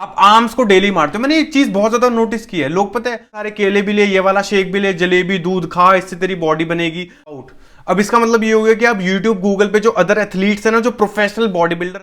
आप आर्म्स को डेली मारते हो। मैंने एक चीज बहुत ज्यादा नोटिस की है, लोग पता है सारे केले भी ले, ये वाला शेक भी ले, जलेबी दूध खा, इससे तेरी बॉडी बनेगी आउट। अब इसका मतलब ये हो गया कि आप यूट्यूब गूगल पे जो अदर एथलीट्स है ना, जो प्रोफेशनल बॉडी बिल्डर,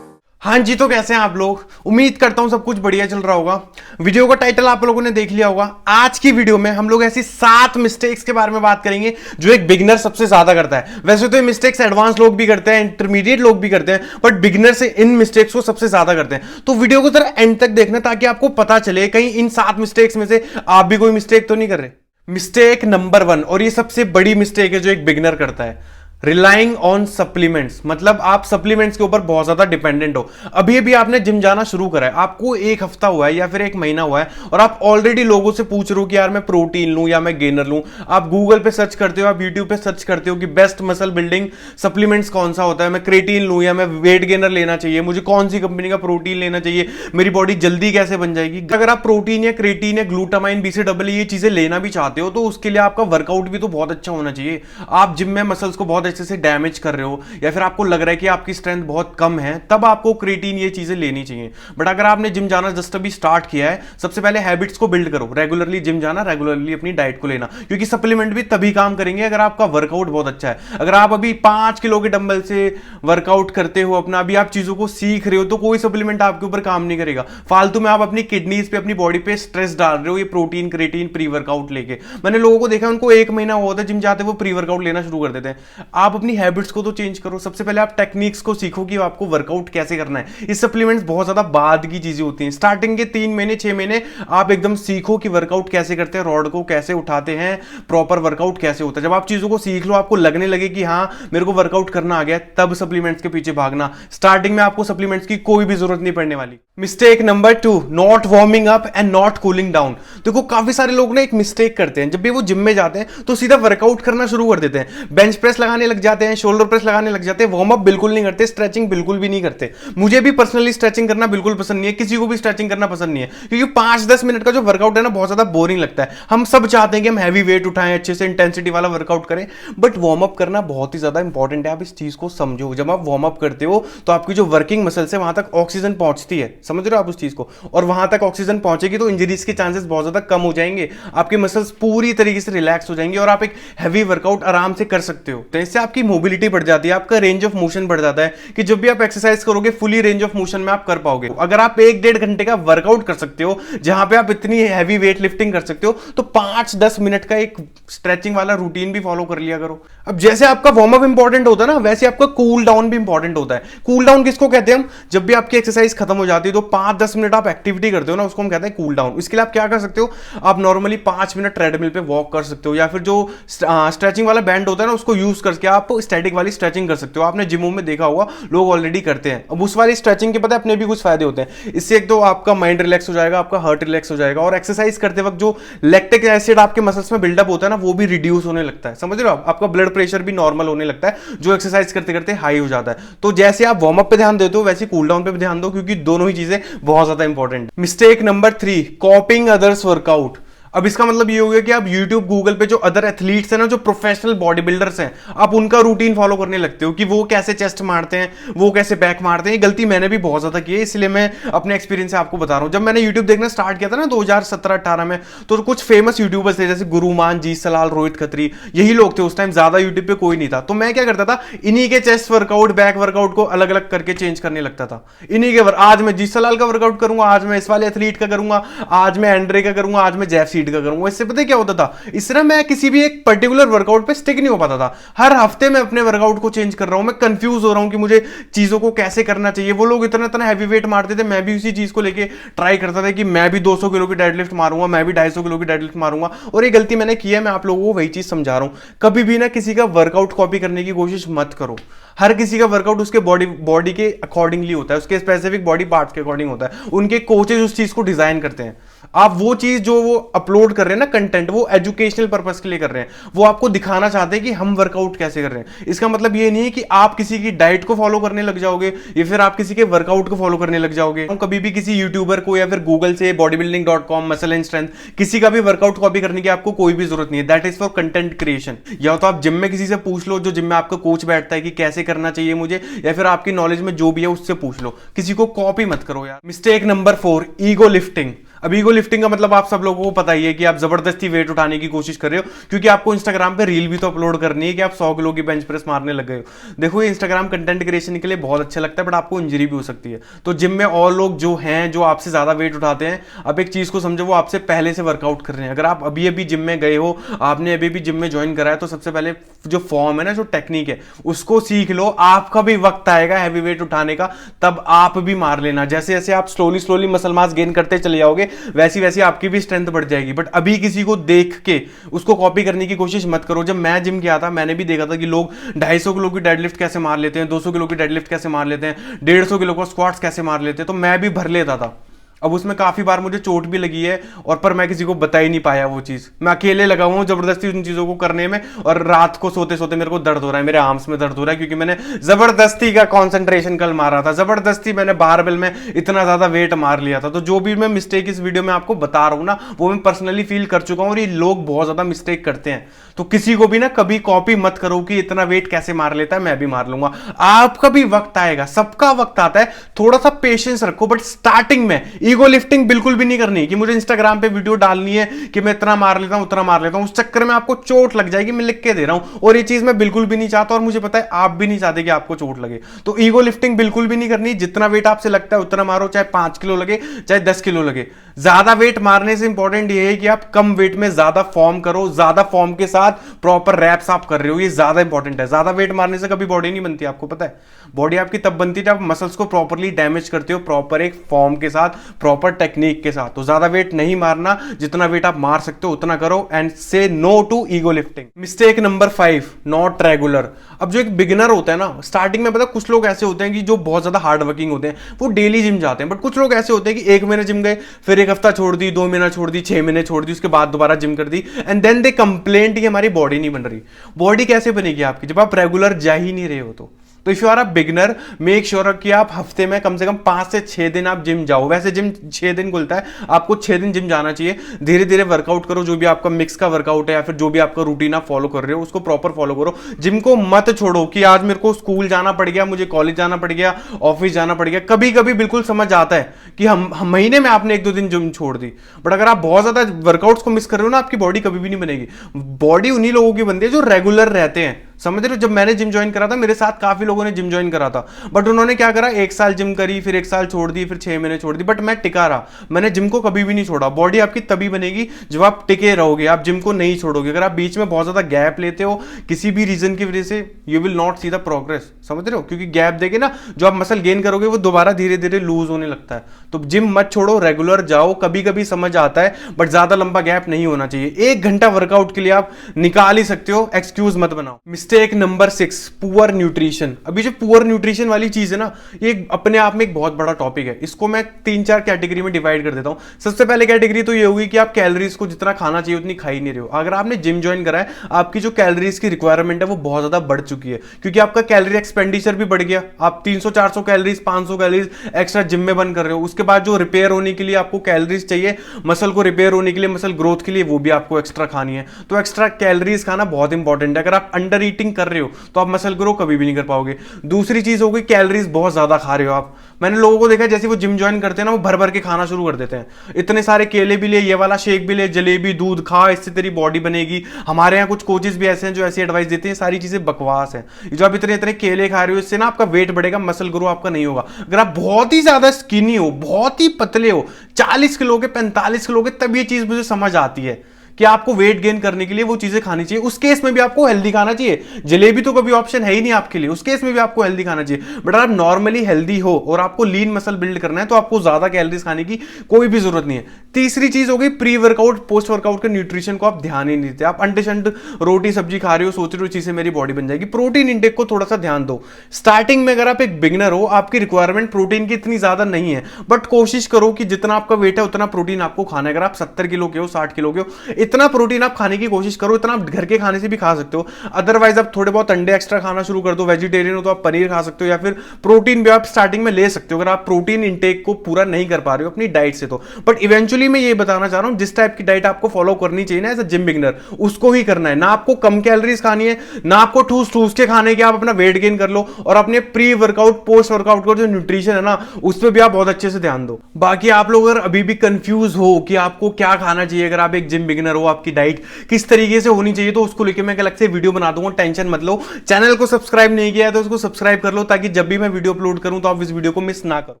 हाँ जी, तो कैसे हैं आप लोग? उम्मीद करता हूं सब कुछ बढ़िया चल रहा होगा। वीडियो का टाइटल आप लोगों ने देख लिया होगा। आज की वीडियो में हम लोग ऐसी 7 मिस्टेक्स के बारे में बात करेंगे जो एक बिगिनर सबसे ज्यादा करता है। वैसे तो ये मिस्टेक्स एडवांस लोग भी करते हैं, इंटरमीडिएट लोग भी करते हैं, बट बिगिनर से इन मिस्टेक्स को सबसे ज्यादा करते हैं। तो वीडियो को जरा एंड तक देखना ताकि आपको पता चले कहीं इन 7 मिस्टेक्स में से आप भी कोई मिस्टेक तो नहीं कर रहे। मिस्टेक नंबर 1, और ये सबसे बड़ी मिस्टेक है जो एक बिगिनर करता है, रिलाइंग ऑन सप्लीमेंट्स। मतलब आप सप्लीमेंट्स के ऊपर बहुत ज्यादा डिपेंडेंट हो। अभी अभी आपने जिम जाना शुरू करा है, आपको 1 हफ्ता हुआ है या फिर 1 महीना हुआ है, और आप ऑलरेडी लोगों से पूछ रहे हो कि यार मैं प्रोटीन लूं या मैं गेनर लूं। आप गूगल पे सर्च करते हो, आप यूट्यूब पे सर्च करते हो कि बेस्ट मसल बिल्डिंग सप्लीमेंट्स कौन सा होता है, मैं क्रेटीन लूं या मैं वेट गेनर लेना चाहिए, मुझे कौन सी कंपनी का प्रोटीन लेना चाहिए, मेरी बॉडी जल्दी कैसे बन जाएगी। अगर आप प्रोटीन या क्रेटीन या ग्लूटामाइन BCAA ये चीजें लेना भी चाहते हो तो उसके लिए आपका वर्कआउट भी तो बहुत अच्छा होना चाहिए। आप जिम में मसल्स को बहुत अच्छे से डैमेज कर रहे हो या फिर आपको लग रहा है कि आपकी स्ट्रेंथ बहुत कम है, तब आपको क्रेटीन ये चीजें लेनी चाहिए। बट अगर आपने जिम जाना जस्ट अभी स्टार्ट किया है, सबसे पहले हैबिट्स को बिल्ड करो, रेगुलरली जिम जाना, रेगुलरली अपनी डाइट को लेना, क्योंकि सप्लीमेंट भी तभी काम करेंगे अगर आपका वर्कआउट बहुत अच्छा है। अगर आप अभी 5 किलो के डंबल से वर्कआउट करते हो अपना, अभी आप चीजों को सीख रहे हो, तो कोई सप्लीमेंट आपके ऊपर काम नहीं करेगा। फालतू में आप अपनी किडनीज पे, अपनी बॉडी पे स्ट्रेस डाल रहे हो ये प्रोटीन क्रेटीन प्री वर्कआउट लेके। मैंने लोगों को देखा, उनको 1 महीना हुआ था जिम जाते, वो प्री वर्कआउट लेना शुरू कर देते हैं। आप अपनी हैबिट्स को तो चेंज करो। सबसे पहले आप टेक्निक्स को सीखो कि आपको वर्कआउट कैसे करना है। ये सप्लीमेंट्स बहुत ज्यादा बाद की चीजें होती हैं। स्टार्टिंग के 3 महीने 6 महीने आप एकदम सीखो कि वर्कआउट कैसे करते हैं, रॉड को कैसे उठाते हैं, प्रॉपर वर्कआउट कैसे होता है। जब आप चीजों को सीख लो, आपको लगने लगे कि हाँ मेरे को वर्कआउट करना आ गया, तब सप्लीमेंट्स के पीछे भागना। स्टार्टिंग में आपको सप्लीमेंट्स की कोई भी जरूरत नहीं पड़ने वाली। Mistake number 2, not warming up and not cooling down. देखो काफी सारे लोग ना एक मिस्टेक करते हैं, जब भी वो जिम में जाते हैं तो सीधा वर्कआउट करना शुरू कर देते हैं, बेंच प्रेस लगाने लग जाते हैं, शोल्डर प्रेस लगाने लग जाते हैं, वार्म अप बिल्कुल नहीं करते, स्ट्रेचिंग बिल्कुल भी नहीं करते। मुझे भी पर्सनली स्ट्रेचिंग करना बिल्कुल पसंद नहीं है, किसी को भी स्ट्रेचिंग करना पसंद नहीं है, क्योंकि 5-10 मिनट का जो वर्कआउट है ना बहुत ज्यादा बोरिंग लगता है। हम सब चाहते हैं कि हम हैवी वेट उठाएं, अच्छे से इंटेंसिटी वाला वर्कआउट करें, बट वार्म अप करना बहुत ही ज्यादा इंपॉर्टेंट है। आप इस चीज को समझो, जब आप वार्म अप करते हो तो आपकी जो वर्किंग मसल्स है वहां तक ऑक्सीजन पहुंचती है, समझ रहे हो आप उस चीज को, और वहां तक ऑक्सीजन पहुंचेगी तो इंजरीज के चांसेस बहुत ज्यादा कम हो जाएंगे, आपके मसल्स पूरी तरीके से रिलैक्स हो जाएंगे और आप एक हैवी वर्कआउट आराम से कर सकते हो। तो इससे आपकी मोबिलिटी बढ़ जाती है, आपका रेंज ऑफ मोशन बढ़ जाता है कि जब भी आप एक्सरसाइज करोगे फुली रेंज ऑफ मोशन में आप कर पाओगे। अगर आप 1-1.5 घंटे का वर्कआउट कर सकते हो जहां पे आप इतनी हैवी वेट लिफ्टिंग कर सकते हो, तो 5-10 मिनट का एक स्ट्रेचिंग वाला रूटीन भी फॉलो कर लिया करो। अब जैसे आपका वार्म अप इंपॉर्टेंट होता है ना, वैसे आपका कूल डाउन भी इंपॉर्टेंट होता है। कूल डाउन किसको कहते हैं हम? जब भी आपकी एक्सरसाइज खत्म हो जाती है तो 5-10 मिनट आप एक्टिविटी करते हो ना, उसको हम कहते हैं कूल डाउन। इसके लिए आप क्या कर सकते हो, आप नॉर्मली 5 मिनट ट्रेडमिल पे वॉक कर सकते हो, या फिर जो स्ट्रेचिंग वाला बैंड होता है ना उसको यूज करके आप स्टैटिक वाली स्ट्रेचिंग कर सकते हो। आपने जिमों में देखा होगा लोग ऑलरेडी करते हैं। अब उस वाली स्ट्रेचिंग के पता है अपने भी कुछ फायदे होते हैं। इससे एक तो आपका माइंड रिलैक्स हो जाएगा, आपका हार्ट रिलैक्स हो जाएगा, और एक्सरसाइज करते वक्त जो लैक्टिक एसिड आपके मसल्स में बिल्डअप होता है ना वो भी रिड्यूस होने लगता है, समझ रहे हो आप? आपका ब्लड प्रेशर भी नॉर्मल होने लगता है जो एक्सरसाइज करते करते हाई हो जाता है। तो जैसे आप वार्म अप पे ध्यान देते हो वैसे कूल डाउन पे भी ध्यान दो, क्योंकि दोनों ही चीजें बहुत ज्यादा important. Mistake number 3, कॉपिंग others workout. अब इसका मतलब ये हो गया कि आप YouTube गूगल पे जो अदर एथलीट्स हैं ना, जो प्रोफेशनल बॉडी बिल्डर्स हैं, आप उनका रूटीन फॉलो करने लगते हो कि वो कैसे चेस्ट मारते हैं, वो कैसे बैक मारते हैं। ये गलती मैंने भी बहुत ज्यादा की है, इसलिए मैं अपने एक्सपीरियंस से आपको बता रहा हूं। जब मैंने YouTube देखना स्टार्ट किया था ना 2017-18 में, तो कुछ फेमस यूट्यूबर्स थे जैसे गुरुमान, जी सलाल, रोहित खत्री, यही लोग थे उस टाइम। ज्यादा यूट्यूब पे कोई नहीं था, तो मैं क्या करता था, इन्हीं के चेस्ट वर्कआउट बैक वर्कआउट को अलग अलग करके चेंज करने लगता था। इन्हीं के आज मैं जी सलाल का वर्कआउट करूंगा, आज मैं इस वाले एथलीट का करूंगा, आज मैं एंड्रे का करूंगा, आज मैं जेफ सीड का करूंगा। इससे क्या होता था, इस तरह मैं किसी भी एक पर्टिकुलर वर्कआउट पे स्टिक नहीं हो पाता था। हर हफ्ते मैं अपने वर्कआउट को चेंज कर रहा हूं, मैं कंफ्यूज हो रहा हूं कि मुझे चीजों को कैसे करना चाहिए। वो लोग इतना इतना हैवी वेट मारते थे, मैं भी उसी चीज को लेके ट्राई करता था कि मैं भी 200 किलो की डेडलिफ्ट मारूंगा, मैं भी 250 किलो की डेडलिफ्ट मारूंगा, और ये गलती मैंने की है। मैं आप लोगों को वही चीज समझा रहा हूं, कभी भी ना किसी का वर्कआउट कॉपी करने की कोशिश मत करो। हर किसी का वर्कआउट उसके बॉडी के अकॉर्डिंगली होता है, उसके स्पेसिफिक बॉडी पार्ट्स के अकॉर्डिंग होता है। उनके कोचेज उस चीज को डिजाइन करते हैं। आप वो चीज जो वो अपलोड कर रहे हैं ना कंटेंट, वो एजुकेशनल पर्पस के लिए कर रहे हैं, वो आपको दिखाना चाहते हैं कि हम वर्कआउट कैसे कर रहे हैं। इसका मतलब ये नहीं है कि आप किसी की डाइट को फॉलो करने लग जाओगे या फिर आप किसी के वर्कआउट को फॉलो करने लग जाओगे। हम कभी भी किसी यूट्यूबर को या फिर गूगल से bodybuilding.com, मसल एंड स्ट्रेंथ, किसी का भी वर्कआउट कॉपी करने की आपको कोई भी जरूरत नहीं है। That is for content creation. या तो आप जिम में किसी से पूछ लो, जो जिम में आपका कोच बैठता है कि कैसे करना चाहिए मुझे, या फिर आपकी नॉलेज में जो भी है उससे पूछ लो, किसी को कॉपी मत करो यार। Mistake number 4, ego lifting. अब ईगो लिफ्टिंग का मतलब आप सब लोगों को पता ही है कि आप जबरदस्ती वेट उठाने की कोशिश कर रहे हो, क्योंकि आपको इंस्टाग्राम पे रील भी तो अपलोड करनी है कि आप 100 किलो की बेंच प्रेस मारने लग गए हो। देखो, ये इंस्टाग्राम कंटेंट क्रिएशन के लिए बहुत अच्छा लगता है, बट आपको इंजरी भी हो सकती है। तो जिम में और लोग जो हैं, जो आपसे ज्यादा वेट उठाते हैं, अब एक चीज को समझो, वो आपसे पहले से वर्कआउट कर रहे हैं। अगर आप अभी अभी जिम में गए हो, आपने अभी अभी जिम में ज्वाइन करा है, तो सबसे पहले जो फॉर्म है ना, जो टेक्निक है, उसको सीख लो। आपका भी वक्त आएगा हैवी वेट उठाने का, तब आप भी मार लेना। जैसे जैसे आप slowly slowly muscle mass gain करते चले जाओगे, वैसी वैसी आपकी भी स्ट्रेंथ बढ़ जाएगी। बट अभी किसी को देख के उसको कॉपी करने की कोशिश मत करो। जब मैं जिम गया था, मैंने भी देखा था कि लोग 250 किलो की डेडलिफ्ट कैसे मार लेते हैं, 200 किलो की डेडलिफ्ट कैसे मार लेते हैं, 150 किलो का स्क्वाट्स कैसे मार लेते हैं, तो मैं भी भर लेता था। अब उसमें काफी बार मुझे चोट भी लगी है, और पर मैं किसी को बता ही नहीं पाया वो चीज। मैं अकेले लगा हुआ हूं जबरदस्ती उन चीजों को करने में, और रात को सोते सोते मेरे को दर्द हो रहा है, मेरे आर्म्स में दर्द हो रहा है, क्योंकि मैंने जबरदस्ती का कंसंट्रेशन कल मारा था, जबरदस्ती मैंने बारबेल में इतना ज्यादा वेट मार लिया था। तो जो भी मैं मिस्टेक इस वीडियो में आपको बता रहा हूं ना, वो मैं पर्सनली फील कर चुका हूं, और ये लोग बहुत ज्यादा मिस्टेक करते हैं। तो किसी को भी ना कभी कॉपी मत करो कि इतना वेट कैसे मार लेता है, मैं भी मार लूंगा। आपका भी वक्त आएगा, सबका वक्त आता है, थोड़ा सा पेशेंस रखो। बट स्टार्टिंग में ईगो लिफ्टिंग बिल्कुल भी नहीं करनी कि मुझे इंस्टाग्राम पे वीडियो डालनी है कि मैं इतना मार लेता हूं, उतना मार लेता हूं। उस चक्कर में आपको चोट लग जाएगी, मैं लिख के दे रहा हूं, और ये चीज मैं बिल्कुल भी नहीं चाहता, और मुझे पता है आप भी नहीं चाहते कि आपको चोट लगे। तो ईगो लिफ्टिंग बिल्कुल भी नहीं करनी। जितना वेट आपसे लगता है उतना मारो, चाहे 5 किलो लगे, चाहे 10 किलो लगे। ज्यादा वेट मारने से इंपॉर्टेंट ये है कि आप कम वेट में ज्यादा फॉर्म करो, ज्यादा फॉर्म के साथ प्रॉपर रैप्स आप कर रहे हो, ये ज्यादा इंपॉर्टेंट है। ज्यादा वेट मारने से कभी बॉडी नहीं बनती, आपको पता है। बॉडी आपकी तब बनती है जब आप मसल्स को प्रॉपरली डैमेज करते हो, प्रॉपर एक फॉर्म के साथ, प्रॉपर टेक्निक के साथ। तो ज्यादा वेट नहीं मारना, जितना वेट आप मार सकते हो उतना करो, and say no to ego lifting. Mistake number 5, not regular. अब जो एक बिगिनर होता है ना, स्टार्टिंग में पता है, कुछ लोग ऐसे होते हैं कि जो बहुत ज्यादा हार्ड वर्किंग होते हैं, वो डेली जिम जाते हैं। बट कुछ लोग ऐसे होते हैं कि 1 महीने जिम गए, फिर 1 हफ्ता छोड़ दी, 2 महीना छोड़ दी, 6 महीने छोड़ दी, उसके बाद दोबारा जिम कर दी, एंड देन दे कंप्लेंट कि हमारी बॉडी नहीं बन रही। बॉडी कैसे बनेगी आपकी जब आप रेगुलर जा ही नहीं रहे हो? तो if you are a beginner, make sure कि आप हफ्ते में कम से कम 5 से 6 दिन आप जिम जाओ। वैसे जिम 6 दिन खुलता है, आपको 6 दिन जिम जाना चाहिए। धीरे धीरे वर्कआउट करो, जो भी आपका मिक्स का वर्कआउट है या फिर जो भी आपका रूटीन आप फॉलो कर रहे हो, उसको प्रॉपर फॉलो करो। जिम को मत छोड़ो कि आज मेरे को स्कूल जाना पड़ गया, मुझे कॉलेज जाना पड़ गया, ऑफिस जाना पड़ गया। कभी कभी बिल्कुल समझ आता है कि हम महीने में आपने 1-2 दिन जिम छोड़ दी, बट अगर आप बहुत ज्यादा वर्कआउट्स को मिस कर रहे हो ना, आपकी बॉडी कभी भी नहीं बनेगी। बॉडी उन्हीं लोगों की बनती है जो रेगुलर रहते हैं, समझ रहे हो। जब मैंने जिम ज्वाइन करा था, मेरे साथ काफी लोगों ने जिम ज्वाइन करा था, बट उन्होंने क्या करा, 1 साल जिम करी, फिर 1 साल छोड़ दी, फिर 6 महीने छोड़ दी, बट मैं टिका रहा। मैंने जिम को कभी भी नहीं छोड़ा। बॉडी आपकी तभी बनेगी जब आप टिके रहोगे, आप जिम को नहीं छोड़ोगे। अगर आप बीच में बहुत ज्यादा गैप लेते हो किसी भी रीजन की वजह से, you will not see the progress, समझ रहे हो। क्योंकि गैप देके ना, जो आप मसल गेन करोगे वो दोबारा धीरे धीरे लूज होने लगता है। तो जिम मत छोड़ो, रेगुलर जाओ। कभी कभी समझ आता है, बट ज्यादा लंबा गैप नहीं होना चाहिए। 1 घंटा वर्कआउट के लिए आप निकाल ही सकते हो, एक्सक्यूज मत बनाओ। Mistake number 6, poor nutrition. अभी जो पुअर न्यूट्रिशन वाली चीज है ना, ये अपने आप में एक बहुत बड़ा टॉपिक है। इसको मैं 3-4 कैटेगरी में डिवाइड कर देता हूं। सबसे पहले कैटेगरी तो ये होगी कि आप कैलोरीज को जितना खाना चाहिए उतनी खा ही नहीं रहे हो। अगर आपने जिम ज्वाइन करा है, आपकी जो कैलोरीज की रिक्वायरमेंट है वो बहुत ज्यादा बढ़ चुकी है, क्योंकि आपका कैलोरी एक्सपेंडिचर भी बढ़ गया। आप 300-400 कैलोरीज, 500 कैलोरीज एक्स्ट्रा जिम में बर्न कर रहे हो। उसके बाद जो रिपेयर होने के लिए आपको कैलोरीज चाहिए, मसल को रिपेयर होने के लिए, मसल ग्रोथ के लिए, वो भी आपको एक्स्ट्रा खानी है। तो एक्स्ट्रा कैलोरीज खाना बहुत इंपॉर्टेंट है। अगर आप अंडर ईटिंग कर रहे हो तो आप मसल ग्रो कभी भी नहीं कर पाओगे। दूसरी चीज होगी, कैलोरीज बहुत ज्यादा खा रहे हो आप। मैंने लोगों को देखा, जैसे वो जिम ज्वाइन करते हैं ना, वो भर भर के खाना शुरू कर देते हैं। इतने सारे केले भी ले, ये वाला शेक भी ले, जलेबी, दूध खा, इससे तेरी बॉडी बनेगी। हमारे यहाँ कुछ कोचेस भी ऐसे हैं जो ऐसी एडवाइस देते हैं। सारी चीजें बकवास है। जो आप इतने इतने केले खा रहे हो, इससे ना आपका वेट बढ़ेगा, मसल ग्रो आपका नहीं होगा। अगर आप बहुत ही ज्यादा स्किनी हो, बहुत ही पतले हो, 40 किलो के, 45 किलो के, तब ये चीज मुझे समझ आती है कि आपको वेट गेन करने के लिए वो चीजें खानी चाहिए, उस केस में भी आपको हेल्दी खाना चाहिए। जलेबी तो कभी ऑप्शन है ही नहीं आपके लिए, उस केस में भी आपको हेल्दी खाना चाहिए। बट अगर आप नॉर्मली हेल्दी हो और आपको लीन मसल बिल्ड करना है तो आपको ज्यादा कैलोरीज खाने की कोई भी जरूरत नहीं है। तीसरी चीज हो गई प्री वर्कआउट पोस्ट वर्कआउट के न्यूट्रिशन को आप ध्यान ही नहीं देते। आप अंडे शंड रोटी सब्जी खा रहे हो, सोच रहे हो चीजें मेरी बॉडी बन जाएगी। प्रोटीन इंटेक को थोड़ा सा ध्यान दो। स्टार्टिंग में अगर आप एक बिगनर हो, आपकी रिक्वायरमेंट प्रोटीन की इतनी ज्यादा नहीं है, बट कोशिश करो कि जितना आपका वेट है उतना प्रोटीन आपको खाना है। अगर आप 70 किलो के हो, 60 किलो के हो, इतना प्रोटीन आप खाने की कोशिश करो। इतना आप घर के खाने से भी खा सकते हो। अदरवाइज आप थोड़े बहुत अंडे एक्स्ट्रा खाना शुरू कर दो। वेजिटेरियन हो तो आप पनीर खा सकते हो, या फिर प्रोटीन भी आप स्टार्टिंग में ले सकते हो अगर आप प्रोटीन इंटेक को पूरा नहीं कर पा रहे हो अपनी डाइट से तो। बट इवेंचुअली मैं ये बताना चाह रहा हूं जिस टाइप की डाइट आपको फॉलो करनी चाहिए ना एज अ जिम बिगनर, उसको ही करना है। ना आपको कम कैलोरीज खानी है, ना आपको ठूस ठूस के खाने के आप अपना वेट गेन कर लो, और अपने प्री वर्कआउट पोस्ट वर्कआउट का जो न्यूट्रिशन है ना उस पर भी आप बहुत अच्छे से ध्यान दो। बाकी आप लोग अगर अभी भी कंफ्यूज हो कि आपको क्या खाना चाहिए, अगर आप एक जिम बिगिनर हो, आपकी डाइट किस तरीके से होनी चाहिए, तो उसको लेकर मैं अलग से वीडियो बना दूंगा, टेंशन मत लो। चैनल को सब्सक्राइब नहीं किया है तो उसको सब्सक्राइब कर लो, ताकि जब भी मैं वीडियो अपलोड करूं तो आप इस वीडियो को मिस ना करो।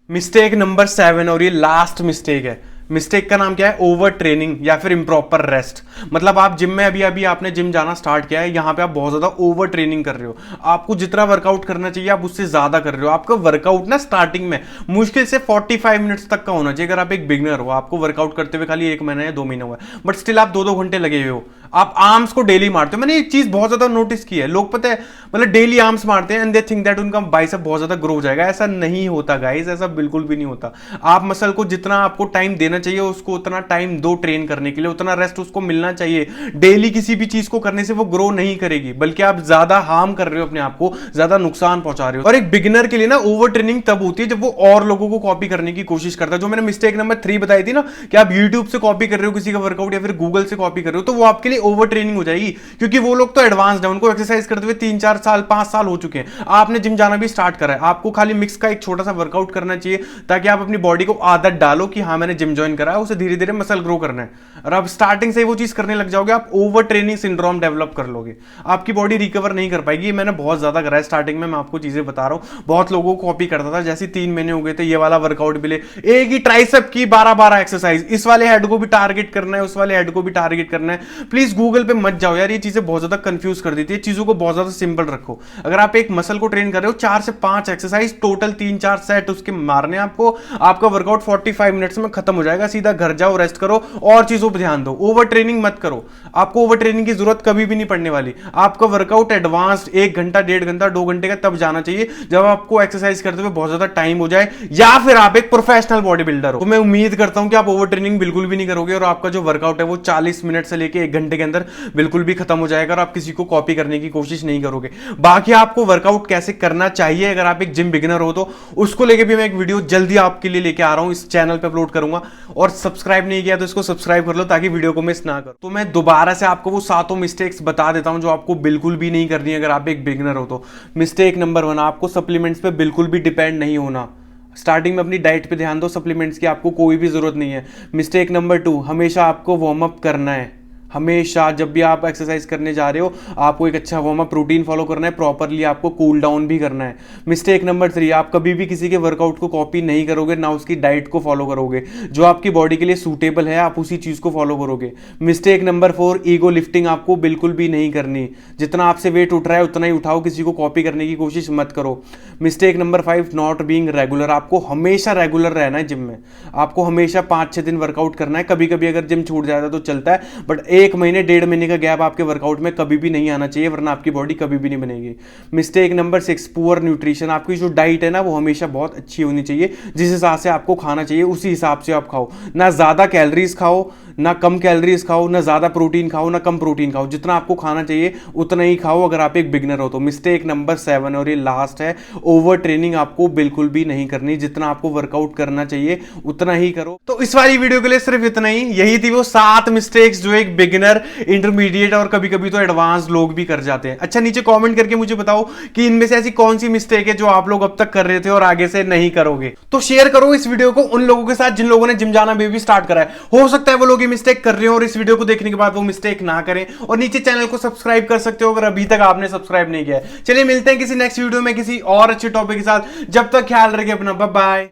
मिस्टेक नंबर 7 और ये लास्ट मिस्टेक है। मिस्टेक का नाम क्या है? ओवर ट्रेनिंग या फिर इम्प्रॉपर रेस्ट। मतलब आप जिम में अभी आपने जिम जाना स्टार्ट किया है, यहां पे आप बहुत ज्यादा ओवर ट्रेनिंग कर रहे हो। आपको जितना वर्कआउट करना चाहिए आप उससे ज्यादा कर रहे हो। आपका वर्कआउट ना स्टार्टिंग में मुश्किल से 45 मिनट्स तक का होना चाहिए। अगर आप एक बिगनर हो, आपको वर्कआउट करते हुए खाली 1 महीना या 2 महीना हुआ है, बट स्टिल आप 2-2 घंटे लगे हुए हो, आप आर्म्स को डेली मारते हो। मैंने एक चीज बहुत ज्यादा नोटिस की है, लोग पता है मतलब डेली आर्म्स मारते हैं एंड दे थिंक दैट उनका बाइसेप बहुत ज्यादा ग्रो हो जाएगा। ऐसा नहीं होता गाइस, ऐसा बिल्कुल भी नहीं होता। आप मसल को जितना आपको टाइम देना चाहिए उसको उतना टाइम दो ट्रेन करने के लिए, उतना रेस्ट उसको मिलना चाहिए। डेली किसी भी चीज को करने से वो ग्रो नहीं करेगी, बल्कि आप ज्यादा हार्म कर रहे हो अपने आप को, ज्यादा नुकसान पहुंचा रहे हो। और एक बिगिनर के लिए ना ओवर ट्रेनिंग तब होती है जब वो और लोगों को कॉपी करने की कोशिश करता है। जो मैंने मिस्टेक नंबर 3 बताई थी ना कि आप यूट्यूब से कॉपी कर रहे हो किसी का वर्कआउट या फिर गूगल से कॉपी कर रहे हो, तो वो आपके लिए ओवर ट्रेनिंग हो जाएगी। क्योंकि वो लोग तो एडवांस्ड है, उनको एक्सरसाइज करते हुए 3-4 साल 5 साल हो चुके हैं। आपने जिम जाना भी स्टार्ट करा है, आपको खाली मिक्स का एक छोटा सा वर्कआउट करना चाहिए, ताकि आप अपनी बॉडी को आदत डालो कि हाँ मैंने जिम ज्वाइन करा है, उसे धीरे धीरे मसल ग्रो करना है। और आप स्टार्टिंग से वो चीज करने लग जाओगे, आप ओवर ट्रेनिंग सिंड्रोम डेवलप कर लोगे, आपकी बॉडी रिकवर नहीं कर पाएगी। मैंने बहुत ज्यादा करा है स्टार्टिंग में, मैं आपको चीजें बता रहा हूं। बहुत लोगों को कॉपी करता था, जैसे 3 महीने हो गए थे ये वाला वर्कआउट भी ले, एक ही ट्राइसेप की 12-12 एक्सरसाइज, इस वाले हेड को भी टारगेट करना है, उस वाले हेड को भी टारगेट करना है। प्लीज गूगल पे मत जाओ यार, ये चीजें बहुत ज्यादा कंफ्यूज कर देती है। चीजों को बहुत ज्यादा सिंपल रखो। अगर आप एक मसल को ट्रेन कर रहे हो, 4 से 5 एक्सरसाइज टोटल 3-4 सेट उसके मारने आपको, आपका वर्कआउट 45 मिनट्स में खत्म हो जाएगा। सीधा घर जाओ, रेस्ट करो और चीजों पर ध्यान दो। ओवर ट्रेनिंग मत करो, आपको ओवर ट्रेनिंग की जरूरत कभी भी नहीं पड़ने वाली। आपका वर्कआउट एडवांस्ड 1 घंटा 1.5 घंटा 2 घंटे का तब जाना चाहिए जब आपको एक्सरसाइज करते हुए बहुत ज्यादा टाइम हो जाए, या फिर आप एक प्रोफेशनल बॉडी बिल्डर हो। तो मैं उम्मीद करता हूं कि आप ओवर ट्रेनिंग बिल्कुल भी नहीं करोगे और आपका जो वर्कआउट है वो 40 मिनट से लेकर 1 घंटे के अंदर बिल्कुल भी खत्म हो जाएगा और आप किसी को कॉपी करने की कोशिश नहीं करोगे। बाकी आपको वर्कआउट कैसे करना चाहिए अगर आप एक जिम बिगिनर हो तो उसको लेके भी मैं एक वीडियो जल्दी आपके लिए लेके आ रहा हूं, इस चैनल पे अपलोड करूंगा। और सब्सक्राइब नहीं किया तो इसको सब्सक्राइब कर लो ताकि वीडियो को मिस ना करो। तो मैं दोबारा से आपको वो 7 मिस्टेक्स बता देता हूं जो आपको बिल्कुल भी नहीं करनी है अगर आप एक बिगिनर हो तो। मिस्टेक नंबर 1, आपको सप्लीमेंट्स पे बिल्कुल भी डिपेंड नहीं होना। स्टार्टिंग में अपनी डाइट पे ध्यान दो, सप्लीमेंट्स की आपको कोई भी जरूरत नहीं है। मिस्टेक नंबर 2, हमेशा आपको वार्म अप करना है। हमेशा जब भी आप एक्सरसाइज करने जा रहे हो आपको एक अच्छा वार्म अप रूटीन फॉलो करना है, प्रॉपरली आपको कूल डाउन भी करना है। मिस्टेक नंबर 3, आप कभी भी किसी के वर्कआउट को कॉपी नहीं करोगे, ना उसकी डाइट को फॉलो करोगे। जो आपकी बॉडी के लिए सूटेबल है आप उसी चीज को फॉलो करोगे। मिस्टेक नंबर 4, ईगो लिफ्टिंग आपको बिल्कुल भी नहीं करनी। जितना आपसे वेट उठ रहा है उतना ही उठाओ, किसी को कॉपी करने की कोशिश मत करो। Mistake number 5, not being regular, आपको हमेशा रेगुलर रहना है जिम में। आपको हमेशा 5-6 दिन वर्कआउट करना है। कभी कभी अगर जिम छूट जाता है तो चलता है, बट 1 महीने 1.5 महीने का गैप आपके वर्कआउट में कभी भी नहीं आना चाहिए, वरना आपकी बॉडी कभी भी नहीं बनेगी। मिस्टेक नंबर 6, पुअर न्यूट्रिशन, आपकी जो डाइट है ना वो हमेशा बहुत अच्छी होनी चाहिए। जिस हिसाब से आपको खाना चाहिए उसी हिसाब से आप खाओ। ना ज्यादा कैलोरीज खाओ, ना कम कैलोरीज खाओ, ना ज्यादा प्रोटीन खाओ, ना कम प्रोटीन खाओ। जितना आपको खाना चाहिए उतना ही खाओ अगर आप एक बिगिनर हो तो। मिस्टेक नंबर 7 और ये लास्ट है, ओवर ट्रेनिंग आपको बिल्कुल भी नहीं करनी। जितना आपको वर्कआउट करना चाहिए उतना ही करो। तो इस वाली वीडियो के लिए सिर्फ इतना ही। यही थी वो 7 मिस्टेक्स जो एक बिगिनर, इंटरमीडिएट और कभी कभी तो एडवांस लोग भी कर जाते हैं। अच्छा, नीचे कमेंट करके मुझे बताओ कि इनमें से ऐसी कौन सी मिस्टेक है जो आप लोग अब तक कर रहे थे और आगे से नहीं करोगे। तो शेयर करो इस वीडियो को उन लोगों के साथ जिन लोगों ने जिम जाना भी स्टार्ट करा है। हो सकता है वो लोग मिस्टेक कर रहे हो और इस वीडियो को देखने के बाद वो मिस्टेक ना करें। और नीचे चैनल को सब्सक्राइब कर सकते हो अगर अभी तक आपने सब्सक्राइब नहीं किया है। चलिए मिलते हैं किसी नेक्स्ट वीडियो में किसी और अच्छे टॉपिक के साथ। जब तक ख्याल रखिए अपना, बाय बाय।